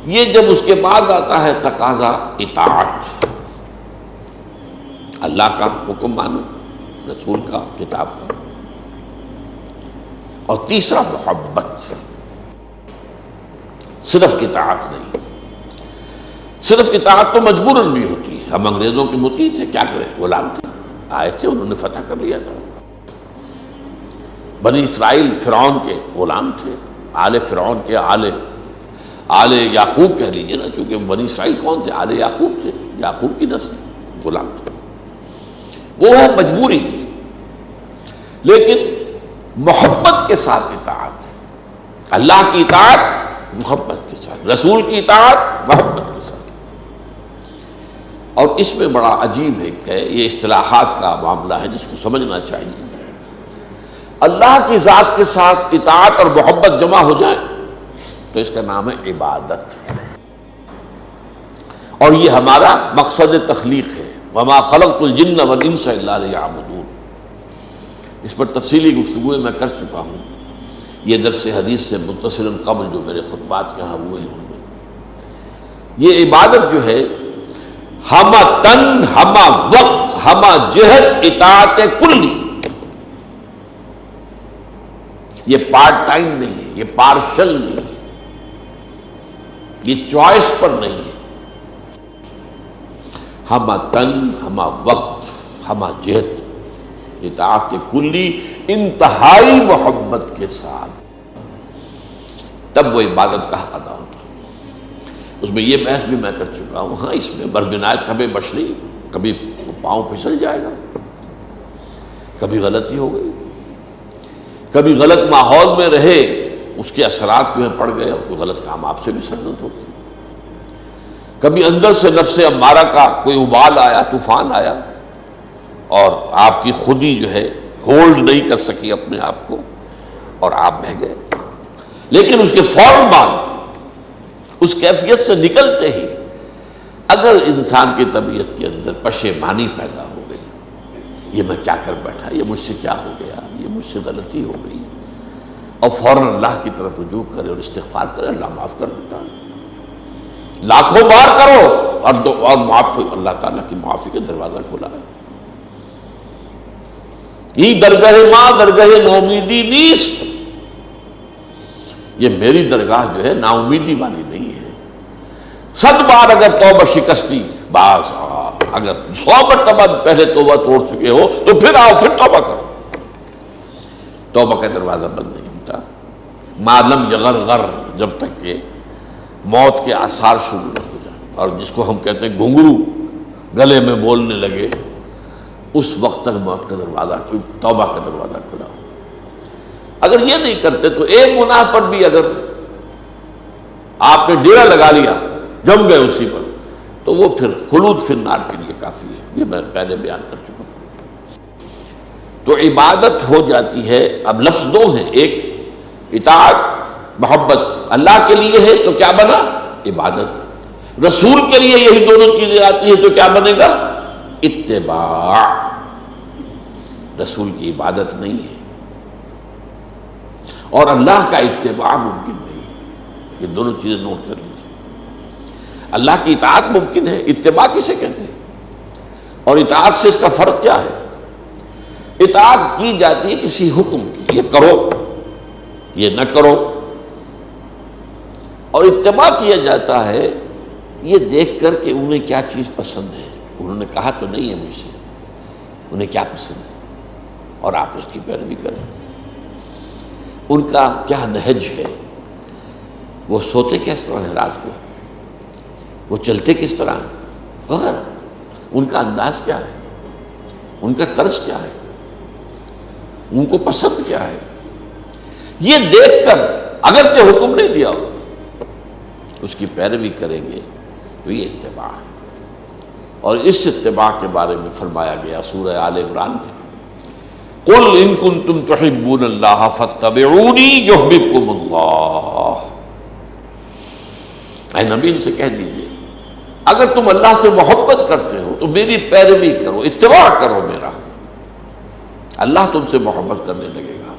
یہ جب اس کے بعد آتا ہے تقاضا اطاعت، اللہ کا حکم مانو، رسول کا، کتاب کا، اور تیسرا محبت، صرف اطاعت نہیں۔ صرف اطاعت تو مجبوراً بھی ہوتی ہے، ہم انگریزوں کے مطیع تھے، کیا کریں، غلام تھے، آئے تھے، انہوں نے فتح کر لیا تھا۔ بنی اسرائیل فرعون کے غلام تھے، آل فرعون کے، آل یعقوب کہہ لیجیے نا، چونکہ بنی اسرائیل کون تھے؟ آل یعقوب تھے، یعقوب کی نسل، غلام تھے۔ وہ ہے مجبوری کی، لیکن محبت کے ساتھ اطاعت، اللہ کی اطاعت محبت کے ساتھ، رسول کی اطاعت محبت کے ساتھ۔ اور اس میں بڑا عجیب ہے، یہ اصطلاحات کا معاملہ ہے جس کو سمجھنا چاہیے۔ اللہ کی ذات کے ساتھ اطاعت اور محبت جمع ہو جائے تو اس کا نام ہے عبادت، اور یہ ہمارا مقصد تخلیق ہے، وما خلقت الجن والانس الا لیعبدون۔ اس پر تفصیلی گفتگو میں کر چکا ہوں، یہ درس حدیث سے متصل قبل جو میرے خطبات یہاں ہوئے ہیں ان میں، یہ عبادت جو ہے ہمہ تن، ہمہ وقت، ہمہ جہت اطاعت کلی، یہ پارٹ ٹائم نہیں ہے، یہ پارشل نہیں ہے، یہ چوائس پر نہیں ہے، ہمہ تن، ہمہ وقت، ہمہ جہت اطاعت کلی، انتہائی محبت کے ساتھ، تب وہ عبادت کا حق ادا ہوتا ہے۔ اس میں یہ بحث بھی میں کر چکا ہوں، ہاں اس میں بربنایت طبع بشری، کبھی پاؤں پھسل جائے گا، کبھی غلطی ہو گئی، کبھی غلط ماحول میں رہے، اس کے اثرات جو ہیں پڑ گئے اور کوئی غلط کام آپ سے بھی سرزد ہو گئی، کبھی اندر سے نفس امارہ کا کوئی ابال آیا، طوفان آیا، اور آپ کی خودی جو ہے ہولڈ نہیں کر سکی اپنے آپ کو اور آپ بہہ گئے، لیکن اس کے فوراً بعد اس کیفیت سے نکلتے ہی اگر انسان کی طبیعت کے اندر پشیمانی پیدا ہو گئی، یہ میں کیا کر بیٹھا، یہ مجھ سے کیا ہو گیا، یہ مجھ سے غلطی ہو گئی، اور فوراً اللہ کی طرف رجوع کرے اور استغفار کرے، اللہ معاف کر دیتا ہے، لاکھوں بار کرو اور معاف، اللہ تعالیٰ کی معافی کا دروازہ کھلا ہے۔ یہ درگاہ ماں درگاہ نومیدی نیست، یہ میری درگاہ جو ہے نا امیدی والی نہیں ہے۔ 100 بار اگر توبہ شکستی، بعض اگر 100 مرتبہ پہلے توبہ توڑ چکے ہو تو پھر آؤ، پھر توبہ کرو، توبہ کا دروازہ بند نہیں ہوتا، ما لم یغرغر، جب تک کہ موت کے آثار شروع نہ ہو جائیں، اور جس کو ہم کہتے ہیں گھنگرو گلے میں بولنے لگے، اس وقت تک موت کا دروازہ، توبہ کا دروازہ کھلا ہو۔ اگر یہ نہیں کرتے تو ایک گناہ پر بھی اگر آپ نے ڈیرا لگا لیا، جم گئے اسی پر، تو وہ پھر خلود فی النار کے لیے کافی ہے، یہ میں پہلے بیان کر چکا ہوں۔ تو عبادت ہو جاتی ہے، اب لفظ دو ہیں، ایک اطاعت محبت اللہ کے لیے ہے تو کیا بنا؟ عبادت۔ رسول کے لیے یہی دونوں چیزیں آتی ہیں تو کیا بنے گا؟ اتباع۔ رسول کی عبادت نہیں ہے اور اللہ کا اتباع ممکن نہیں ہے، یہ دونوں چیزیں نوٹ کر لیجیے۔ اللہ کی اطاعت ممکن ہے، اتباع کسے کہتے ہیں، اور اطاعت سے اس کا فرق کیا ہے؟ اطاعت کی جاتی ہے کسی حکم کی، یہ کرو یہ نہ کرو، اور اتباع کیا جاتا ہے یہ دیکھ کر کہ انہیں کیا چیز پسند ہے، انہوں نے کہا تو نہیں ہے مجھ سے، انہیں کیا پسند ہے اور آپ اس کی پیروی کریں، ان کا کیا نہج ہے، وہ سوتے کس طرح ہیں رات کو، وہ چلتے کس طرح ہیں وغیرہ، ان کا انداز کیا ہے، ان کا طرز کیا ہے، ان کو پسند کیا ہے، یہ دیکھ کر اگر کہ حکم نہیں دیا ہو اس کی پیروی کریں گے تو یہ اتباع ہے۔ اور اس اتباع کے بارے میں فرمایا گیا سورہ آل عمران میں، قُلْ إِن كُنتُمْ تُحِبُّونَ اللَّهَ فَاتَّبِعُونِي يُحْبِبْكُمُ اللَّهُ۔ اے نبی ان سے کہہ دیجئے اگر تم اللہ سے محبت کرتے ہو تو میری پیروی کرو، اتباع کرو میرا، اللہ تم سے محبت کرنے لگے گا۔